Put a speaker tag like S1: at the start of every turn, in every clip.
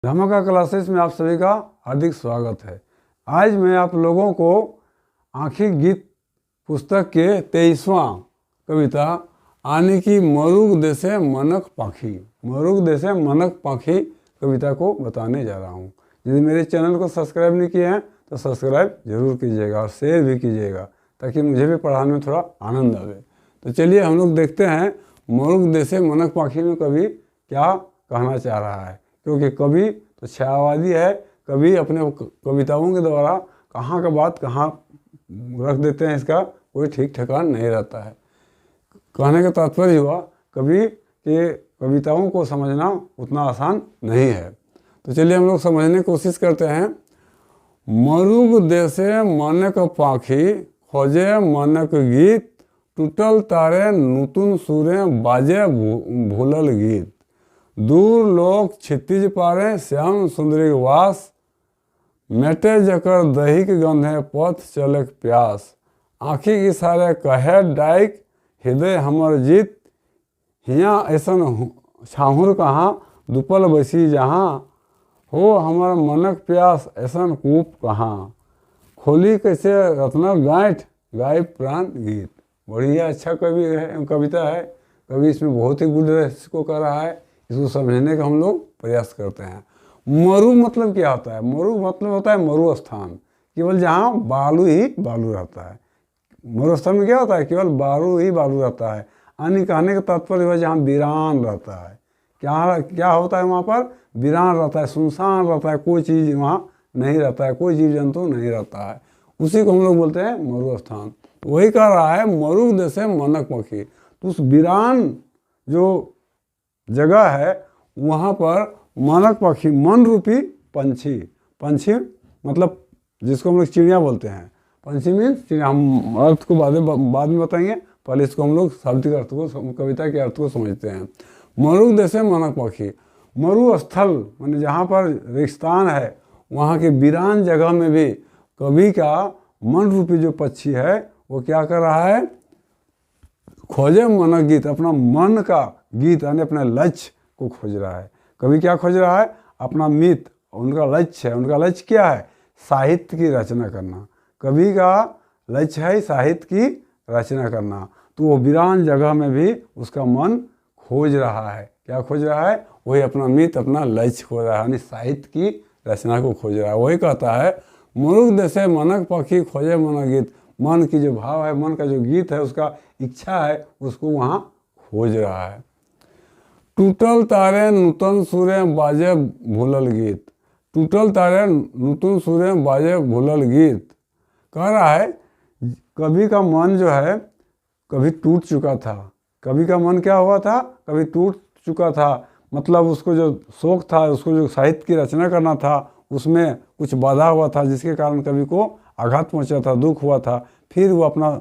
S1: धमाका क्लासेस में आप सभी का हार्दिक स्वागत है। आज मैं आप लोगों को आँखी गीत पुस्तक के 23वां कविता आने की मरुग देशे मनक पाखी कविता को बताने जा रहा हूँ। यदि मेरे चैनल को सब्सक्राइब नहीं किए हैं तो सब्सक्राइब जरूर कीजिएगा और शेयर भी कीजिएगा ताकि मुझे भी पढ़ाने में थोड़ा आनंद आवे। तो चलिए हम लोग देखते हैं मरुग देशे मनक पाखी में कवि क्या कहना चाह रहा है, क्योंकि कवि तो छायावादी है। कवि अपने कविताओं के द्वारा कहाँ का बात कहाँ रख देते हैं, इसका कोई ठीक ठिकाना नहीं रहता है। कहने का तात्पर्य हुआ कवि के कविताओं को समझना उतना आसान नहीं है। तो चलिए हम लोग समझने की कोशिश करते हैं। मरुग देशे मनक पाखी खोजे मनक गीत, टूटल तारे नूतन सुरे बाजे भूलल गीत, दूर लोक क्षितिज पारे श्याम सुंदरी वास, मेटे जकर दहिक गंधे पथ चलक प्यास, आँखी इशारे कहे डाइक हृदय हमर जीत, हिया ऐसन छाहुर कहाँ दुपल बसी जहाँ, हो हमर मनक प्यास ऐसन कूप कहाँ, खोली कैसे रत्ना गांठ गाय प्राण गीत। बढ़िया अच्छा कविता है। कवि इसमें बहुत ही गुड इसको कर रहा है। इसको समझने का हम लोग प्रयास करते हैं। मरु मतलब क्या होता है? मरु मतलब होता है मरु स्थान, केवल जहाँ बालू ही बालू रहता है। मरु स्थान में क्या होता है? केवल बालू ही बालू रहता है। यानी कहने का तात्पर्य है जहाँ वीरान रहता है। क्या होता है वहाँ पर? वीरान रहता है, सुनसान रहता है, कोई चीज़ वहाँ नहीं रहता है, कोई जीव जंतु नहीं रहता है। उसी को हम लोग बोलते हैं मरु स्थान। वही कह रहा है मरु देशे मनक पाखी। तो उस वीरान जो जगह है वहाँ पर मनक पक्षी, मन रूपी पंछी मतलब जिसको हम लोग चिड़िया बोलते हैं। पंछी मीन्स चिड़िया। हम अर्थ को बाद में बताएंगे, पहले इसको हम लोग शाब्दिक अर्थ को, कविता के अर्थ को समझते हैं। मरुग देशे मनक पक्षी, मरु स्थल माने जहाँ पर रेगिस्तान है, वहाँ के वीरान जगह में भी कवि का मन रूपी जो पक्षी है वो क्या कर रहा है? खोजे मनक गीत, अपना मन का गीत यानी अपने लक्ष्य को खोज रहा है। कवि क्या खोज रहा है? अपना मित, उनका लक्ष्य है। उनका लक्ष्य क्या है? साहित्य की रचना करना। कवि का लक्ष्य है साहित्य की रचना करना। तो वो वीरान जगह में भी उसका मन खोज रहा है। क्या खोज रहा है? वही अपना मित, अपना लक्ष्य खोज रहा है, यानी साहित्य की रचना को खोज रहा है। वही कहता है मरुग देशे मनक पाखी खोजे मनक गीत। मन की जो भाव है, मन का जो गीत है, उसका इच्छा है, उसको वहाँ खोज रहा है। टूटल तारे नूतन सुरे बाजे भूलल गीत, टूटल तारे नूतन सुरे बाजे भूलल गीत। कह रहा है कवि का मन जो है कभी टूट चुका था। कवि का मन क्या हुआ था? कभी टूट चुका था। मतलब उसको जो शौक था, उसको जो साहित्य की रचना करना था, उसमें कुछ बाधा हुआ था, जिसके कारण कवि को आघात पहुंचा था, दुख हुआ था। फिर वो अपना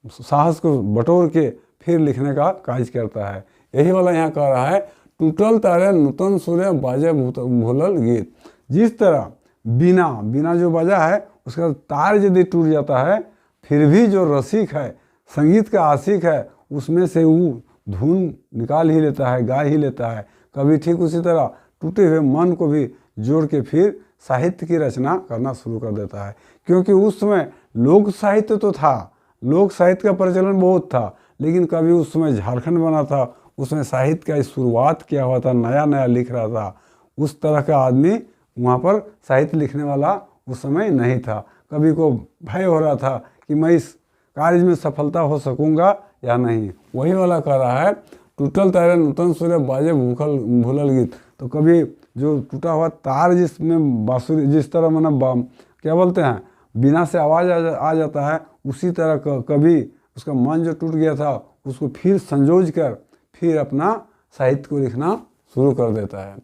S1: साहस को बटोर के फिर लिखने का कार्य करता है। यही वाला यहाँ कह रहा है टूटल तारे नूतन सुरे बाजे भूलल गीत। जिस तरह बीना जो बजा है उसका तार यदि टूट जाता है, फिर भी जो रसिक है, संगीत का आशिक है, उसमें से वो धुन निकाल ही लेता है, गा ही लेता है। कभी ठीक उसी तरह टूटे हुए मन को भी जोड़ के फिर साहित्य की रचना करना शुरू कर देता है। क्योंकि उस समय लोक साहित्य तो था, लोक साहित्य का प्रचलन बहुत था, लेकिन कभी उस समय झारखंड बना था, उसमें साहित्य का शुरुआत किया हुआ था, नया नया लिख रहा था। उस तरह का आदमी वहाँ पर साहित्य लिखने वाला उस समय नहीं था। कभी को भय हो रहा था कि मैं इस कार्य में सफलता हो सकूँगा या नहीं। वही वाला कह रहा है टूटल तारे नूतन सुरे बाजे भूलल गीत। तो कभी जो टूटा हुआ तार जिसमें बांसुरी, जिस तरह मतलब क्या बोलते हैं, बिना से आवाज़ आ जाता है, उसी तरह कभी उसका मन जो टूट गया था उसको फिर संजोज कर फिर अपना साहित्य को लिखना शुरू कर देता है।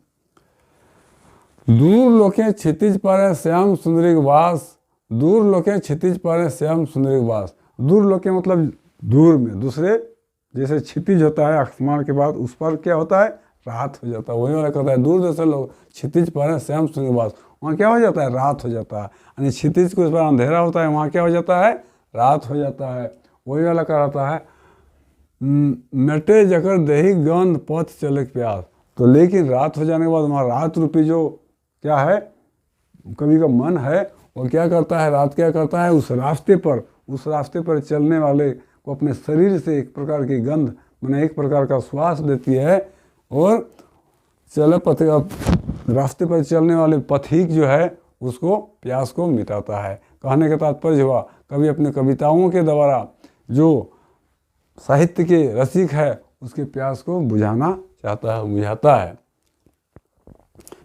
S1: दूर लोके क्षितिज पारे श्याम सुंदरी वास, दूर लोके क्षितिज पारे श्याम सुंदरी वास। दूर लोके मतलब दूर में, दूसरे जैसे क्षितिज होता है आसमान के बाद, उस पर क्या होता है? रात हो जाता है। वही वाला कहता है दूर जैसे लोग क्षितिज पारे श्याम सुंदरी वास, वहाँ क्या हो जाता है? रात हो जाता है। यानी क्षितिज को इस पर अंधेरा होता है, वहाँ क्या हो जाता है? रात हो जाता है। वही वाला कहता है मेटे जकर दही गंध पथ चलक प्यास। तो लेकिन रात हो जाने के बाद हमारा रात रूपी जो क्या है कवि का मन है वो क्या करता है, रात क्या करता है, उस रास्ते पर चलने वाले को अपने शरीर से एक प्रकार की गंध माने एक प्रकार का श्वास देती है और रास्ते पर चलने वाले पथिक जो है उसको प्यास को मिटाता है। कहने का तात्पर्य हुआ कवि अपने कविताओं के द्वारा जो साहित्य के रसिक है उसके प्यास को बुझाना चाहता है, बुझाता है।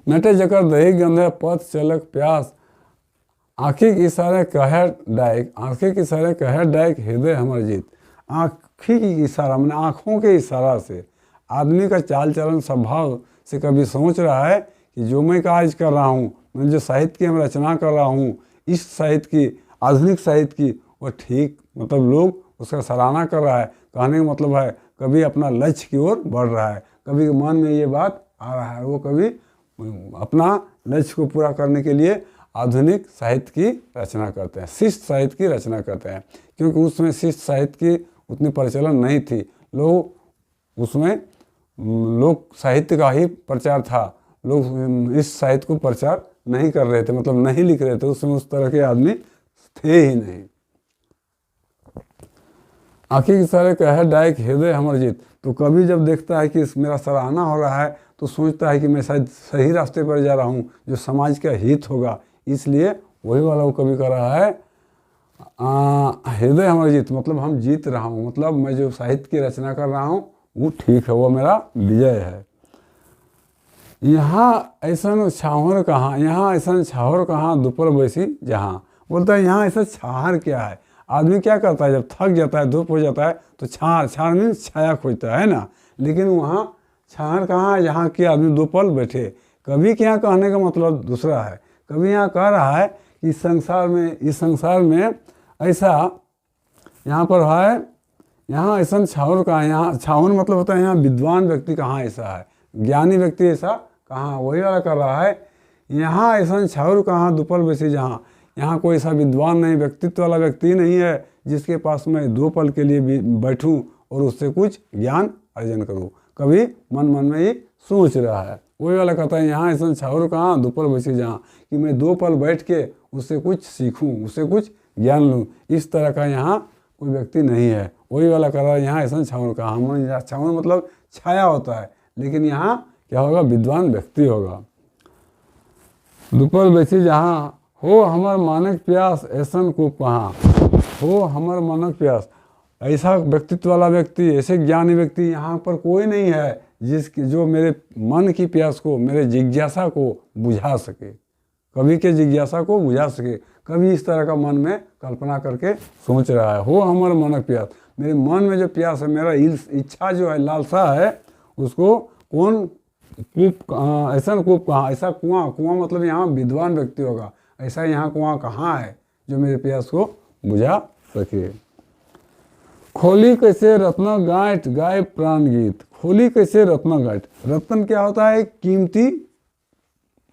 S1: नटे जकर दही गंधे पथ चलक प्यास आँखी के इशारे कहे डायक, आँखी के इशारे कहे डायक हृदय हमर जीत। आँखी की इशारा मैंने आँखों के इशारा से आदमी का चाल चलन स्वभाव से कभी सोच रहा है कि जो मैं कार्य कर रहा हूँ, मैं जो साहित्य की मैं रचना कर रहा हूँ, इस साहित्य की आधुनिक साहित्य की वो ठीक मतलब लोग उसका सराहना कर रहा है। कहने का मतलब है कभी अपना लक्ष्य की ओर बढ़ रहा है, कभी के मन में ये बात आ रहा है, वो कभी अपना लक्ष्य को पूरा करने के लिए आधुनिक साहित्य की रचना करते हैं, शिष्ट साहित्य की रचना करते हैं। क्योंकि उसमें शिष्ट साहित्य की उतनी प्रचलन नहीं थी, लोग उसमें लोक साहित्य का ही प्रचार था, लोग इस साहित्य को प्रचार नहीं कर रहे थे, मतलब नहीं लिख रहे थे, उसमें उस तरह के आदमी थे ही नहीं। आँखी के सारे कहे डायक हृदय हमर जीत। तो कभी जब देखता है कि मेरा सराहना हो रहा है तो सोचता है कि मैं शायद सही रास्ते पर जा रहा हूँ जो समाज का हित होगा, इसलिए वही वाला वो कभी कर रहा है हृदय हमर जीत, मतलब हम जीत रहा हूँ, मतलब मैं जो साहित्य की रचना कर रहा हूँ वो ठीक है, वो मेरा विजय है। यहाँ ऐसा छाहर कहाँ, यहाँ ऐसा छाहर कहाँ दोपहर बैसी जहाँ। बोलता है यहाँ ऐसा छाहर क्या है। आदमी क्या करता है जब थक जाता है, धूप हो जाता है तो छाहर मीन्स छाया खोजता है ना, लेकिन वहाँ छाहर कहाँ है जहाँ के आदमी दो पल बैठे। कवि के यहाँ कहने का मतलब दूसरा है, कवि यहाँ कह रहा है कि इस संसार में ऐसा यहाँ पर है, यहाँ ऐसा छाहर कहाँ, यहाँ छाहर मतलब होता है यहाँ विद्वान व्यक्ति कहाँ ऐसा है, ज्ञानी व्यक्ति ऐसा कहाँ, वही वाला कर रहा है। यहाँ ऐसा छाहर कहाँ दोपहर बैसी जहाँ, यहाँ कोई ऐसा विद्वान नहीं, व्यक्तित्व वाला व्यक्ति नहीं है जिसके पास मैं 2 पल के लिए भी बैठूं और उससे कुछ ज्ञान अर्जन करूं। कभी मन में ही सोच रहा है, वही वाला कहता है यहाँ ऐसा छाहर कहाँ दोपहर बैसी जहाँ, कि मैं 2 पल बैठ के उससे कुछ सीखूं, उससे कुछ ज्ञान लूँ, इस तरह का यहाँ कोई व्यक्ति नहीं है। वही वाला कह रहा है यहाँ ऐसा छाहर कहाँ, छाहर मतलब छाया होता है, लेकिन यहाँ क्या होगा, विद्वान व्यक्ति होगा। दोपहर बैसी जहाँ हो हमर मानक प्यास ऐसन कूप कहाँ, हो हमर मानक प्यास, ऐसा व्यक्तित्व वाला व्यक्ति, ऐसे ज्ञानी व्यक्ति यहाँ पर कोई नहीं है जो मेरे मन की प्यास को, मेरे जिज्ञासा को बुझा सके, कवि के जिज्ञासा को बुझा सके। कभी इस तरह का मन में कल्पना करके सोच रहा है, हो हमर मानक प्यास, मेरे मन में जो प्यास है, मेरा इच्छा जो है, लालसा है, उसको कौन कूप ऐसा कूप कहाँ, ऐसा कुआं मतलब यहाँ विद्वान व्यक्ति होगा, ऐसा यहाँ कुआं कहाँ है जो मेरे प्यास को बुझा सके। खोली कैसे रत्न गांठ गाय प्राण गीत, खोली कैसे रत्न गांठ, रत्न क्या होता है, कीमती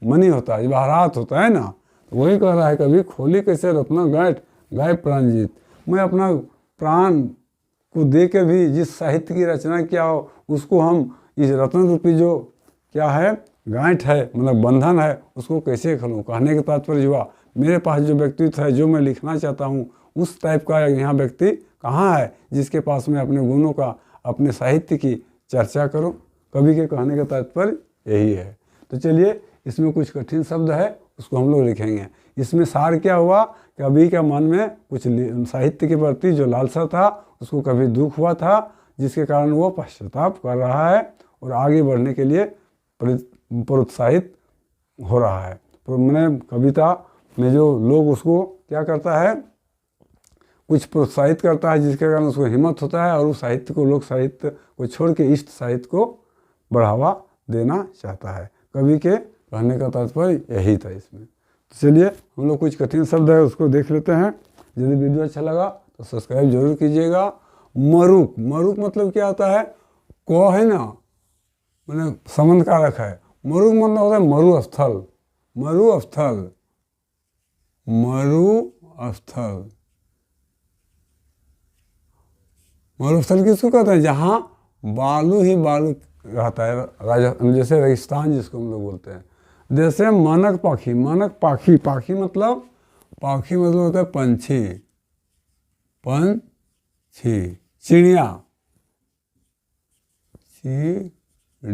S1: मनी होता है, जवाहरात होता है ना, तो वही कह रहा है कभी खोली कैसे रत्न गांठ गाय प्राण गीत। मैं अपना प्राण को दे के भी जिस साहित्य की रचना किया हो उसको हम इस रत्न रूपी जो क्या है गांठ है, मतलब बंधन है, उसको कैसे खोलूँ। कहने के तात्पर्य हुआ मेरे पास जो व्यक्तित्व है, जो मैं लिखना चाहता हूँ, उस टाइप का यहाँ व्यक्ति कहाँ है जिसके पास मैं अपने गुणों का, अपने साहित्य की चर्चा करूँ। कवि के कहने का तात्पर्य यही है। तो चलिए, इसमें कुछ कठिन शब्द है, उसको हम लोग लिखेंगे। इसमें सार क्या हुआ, कवि के मन में कुछ साहित्य के प्रति जो लालसा था, उसको कभी दुख हुआ था, जिसके कारण वो पश्चाताप कर रहा है और आगे बढ़ने के लिए प्रोत्साहित हो रहा है। तो मैंने कविता में जो लोग उसको क्या करता है, कुछ प्रोत्साहित करता है, जिसके कारण उसको हिम्मत होता है और उस साहित्य को, लोक साहित्य को छोड़ के इष्ट साहित्य को बढ़ावा देना चाहता है। कवि के कहने का तात्पर्य यही था इसमें। तो चलिए, हम लोग कुछ कठिन शब्द है उसको देख लेते हैं। यदि वीडियो अच्छा लगा तो सब्सक्राइब जरूर कीजिएगा। मरुक, मरुक मतलब क्या होता है, को है ना, मैंने संबंध कारक है। मरुक मतलब होता है मरुस्थल, मरुस्थल, मरुस्थल। मरुस्थल किसको कहते हैं, जहाँ बालू ही बालू रहता है, जैसे रेगिस्तान जिसको हम लोग बोलते हैं। जैसे मनक पाखी, मनक पाखी, पाखी मतलब होता है पंछी, पंछी, चिड़िया, चिड़िया,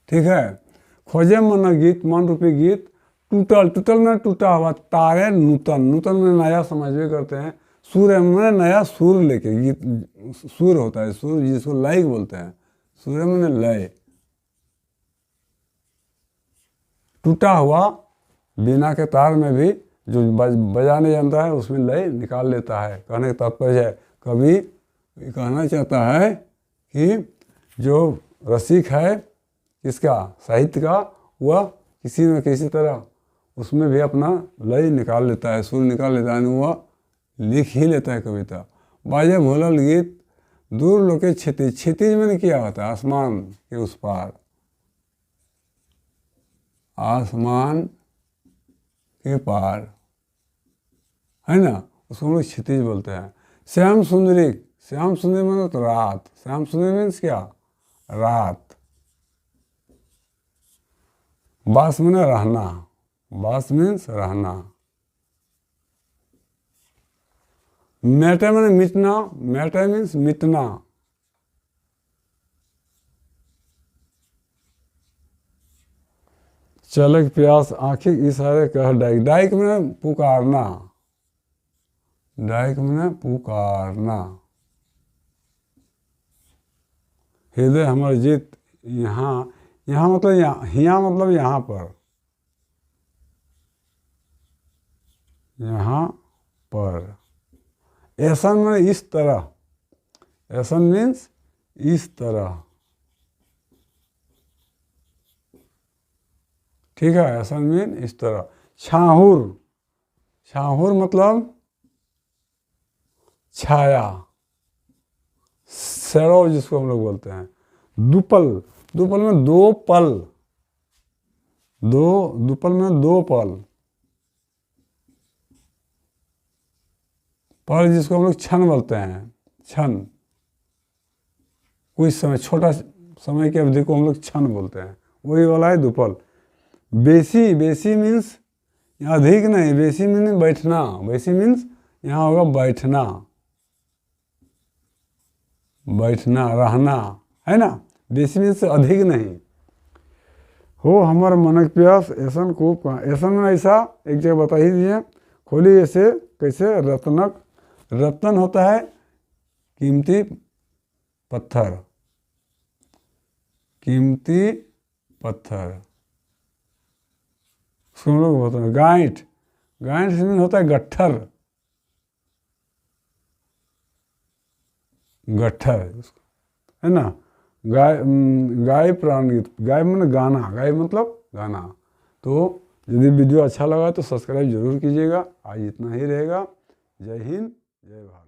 S1: ठीक है। खोजे मन गीत, मन रूपी गीत, टूटल, टूटल में टूटा हुआ, तारे नूतन, नूतन में नया समझ भी करते हैं, सूर्य में नया सुर लेके, गीत सुर होता है, सुर जिसको लय बोलते हैं, सूर्य में लय, टूटा हुआ बीना के तार में भी जो बजाने जानता है उसमें लय निकाल लेता है। कहने का तात्पर्य है, कवि कहना चाहता है कि जो रसिक है किसका, साहित्य का, वह किसी न किसी तरह उसमें भी अपना लय निकाल लेता है, सुर निकाल लेता है, वह लिख ही लेता है कविता। बाजे भोलल गीत, दूर लोके क्षितिज, क्षितिज मैंने क्या होता है, आसमान के उस पार, आसमान के पार, है ना, उसको हम लोग क्षितिज बोलते हैं। श्याम सुंदरी, श्याम सुंदरी मतलब तो रात, श्याम सुंदरी मीन्स क्या, रात। बास में रहना, बास मीन्स रहना। मैटर मैंने मिटना, मैटर मीन्स मिटना। चलक प्यास आंखिक इशारे कह डाइक, डाइक में पुकारना, डाइक में पुकारना। हृदय हमर जीत, यहाँ, यहाँ मतलब यहाँ मतलब यहाँ पर, यहाँ पर। ऐसन में इस तरह, ऐसन मीन्स इस तरह, ठीक है, ऐसन मीन इस तरह। छाहुर, छाहुर मतलब छाया, शैडो जिसको हम लोग बोलते हैं। दुपल, दुपल में दो पल, दुपल में दो पल, पल जिसको हम लोग क्षण बोलते हैं, क्षण, कुछ समय, छोटा समय की अवधि को हम लोग क्षण बोलते हैं, वही वाला है दुपल। बेसी, बेसी मीन्स अधिक नहीं, बेसी मीन्स बैठना, बेसी मीन्स यहाँ होगा बैठना, बैठना, रहना, है ना, बेसी मीन्स अधिक नहीं। हो हमर मनक प्यास ऐसन को, ऐसन में ऐसा एक जगह बता ही दिए, खोली ऐसे कैसे, रत्नक, रत्न होता है कीमती पत्थर, कीमती पत्थर, उसको हम लोग बोलते हैं गांठ, गांठ से होता है गट्ठर, गट्ठर, है ना। गाय, गाय प्राण गीत, गाय मतलब गाना, गाय मतलब गाना। तो यदि वीडियो अच्छा लगा तो सब्सक्राइब जरूर कीजिएगा। आज इतना ही रहेगा। जय हिंद, जय भारत।